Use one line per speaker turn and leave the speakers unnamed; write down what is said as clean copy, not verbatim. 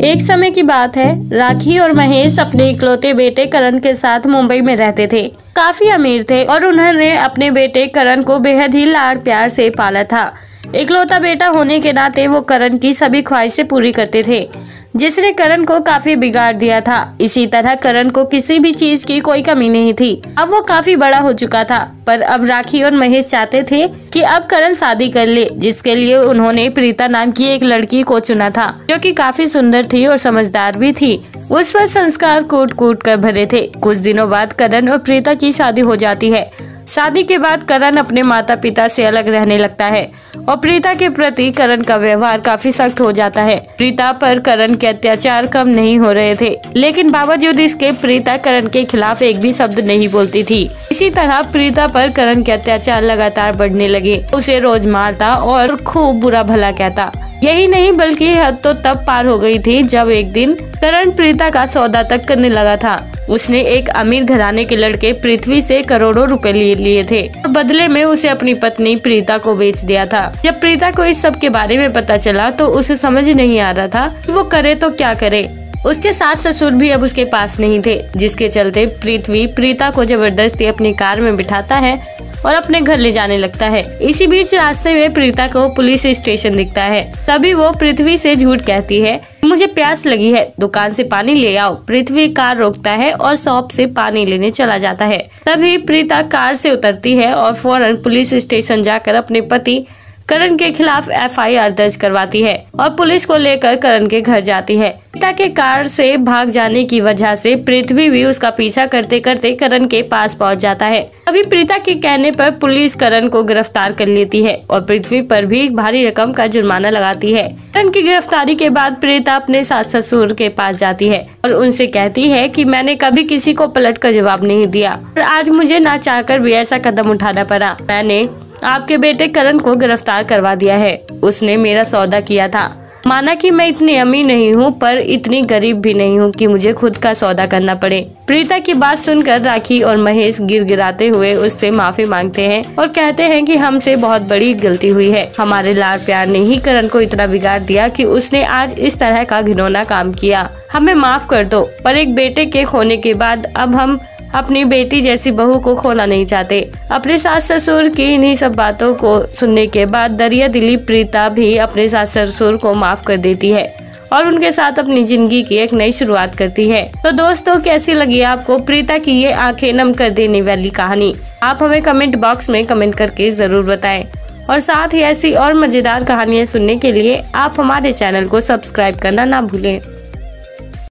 एक समय की बात है, राखी और महेश अपने इकलौते बेटे करण के साथ मुंबई में रहते थे। काफी अमीर थे और उन्होंने अपने बेटे करण को बेहद ही लाड़ प्यार से पाला था। इकलौता बेटा होने के नाते वो करण की सभी ख्वाहिशें पूरी करते थे, जिसने करण को काफी बिगाड़ दिया था। इसी तरह करण को किसी भी चीज की कोई कमी नहीं थी। अब वो काफी बड़ा हो चुका था, पर अब राखी और महेश चाहते थे कि अब करण शादी कर ले, जिसके लिए उन्होंने प्रीता नाम की एक लड़की को चुना था, जो कि काफी सुंदर थी और समझदार भी थी। उस पर संस्कार कूट कूट कर भरे थे। कुछ दिनों बाद करण और प्रीता की शादी हो जाती है। शादी के बाद करण अपने माता पिता से अलग रहने लगता है और प्रीता के प्रति करण का व्यवहार काफी सख्त हो जाता है। प्रीता पर करण के अत्याचार कम नहीं हो रहे थे, लेकिन बावजूद इसके प्रीता करण के खिलाफ एक भी शब्द नहीं बोलती थी। इसी तरह प्रीता पर करण के अत्याचार लगातार बढ़ने लगे। उसे रोज मारता और खूब बुरा भला कहता। यही नहीं बल्कि हद तो तब पार हो गई थी जब एक दिन करण प्रीता का सौदा तक करने लगा था। उसने एक अमीर घराने के लड़के पृथ्वी से करोड़ों रुपए लिए थे और बदले में उसे अपनी पत्नी प्रीता को बेच दिया था। जब प्रीता को इस सब के बारे में पता चला तो उसे समझ नहीं आ रहा था कि वो करे तो क्या करे। उसके सास ससुर भी अब उसके पास नहीं थे, जिसके चलते पृथ्वी प्रीता को जबरदस्ती अपनी कार में बिठाता है और अपने घर ले जाने लगता है। इसी बीच रास्ते में प्रीता को पुलिस स्टेशन दिखता है। तभी वो पृथ्वी से झूठ कहती है, मुझे प्यास लगी है, दुकान से पानी ले आओ। पृथ्वी कार रोकता है और शॉप से पानी लेने चला जाता है। तभी प्रीता कार से उतरती है और फौरन पुलिस स्टेशन जाकर अपने पति करण के खिलाफ FIR दर्ज करवाती है और पुलिस को लेकर करण के घर जाती है। प्रीता के कार से भाग जाने की वजह से पृथ्वी भी उसका पीछा करते करते करण के पास पहुंच जाता है। अभी प्रीता के कहने पर पुलिस करण को गिरफ्तार कर लेती है और पृथ्वी पर भी भारी रकम का जुर्माना लगाती है। करण की गिरफ्तारी के बाद प्रीता अपने सास ससुर के पास जाती है और उनसे कहती है कि मैंने कभी किसी को पलट कर जवाब नहीं दिया और आज मुझे ना चाहकर भी ऐसा कदम उठाना पड़ा। मैंने आपके बेटे करण को गिरफ्तार करवा दिया है। उसने मेरा सौदा किया था। माना कि मैं इतनी अमीर नहीं हूँ, पर इतनी गरीब भी नहीं हूँ कि मुझे खुद का सौदा करना पड़े। प्रीता की बात सुनकर राखी और महेश गिड़गिड़ाते हुए उससे माफी मांगते हैं और कहते हैं कि हमसे बहुत बड़ी गलती हुई है। हमारे लाड़ प्यार ने ही करण को इतना बिगाड़ दिया कि उसने आज इस तरह का घिनौना काम किया। हमें माफ कर दो, पर एक बेटे के खोने के बाद अब हम अपनी बेटी जैसी बहू को खोना नहीं चाहते। अपने सास ससुर की इन्हीं सब बातों को सुनने के बाद दरिया दिली प्रीता भी अपने सास ससुर को माफ कर देती है और उनके साथ अपनी जिंदगी की एक नई शुरुआत करती है। तो दोस्तों, कैसी लगी आपको प्रीता की ये आंखें नम कर देने वाली कहानी? आप हमें कमेंट बॉक्स में कमेंट करके जरूर बताएं और साथ ही ऐसी और मजेदार कहानियाँ सुनने के लिए आप हमारे चैनल को सब्सक्राइब करना ना भूलें।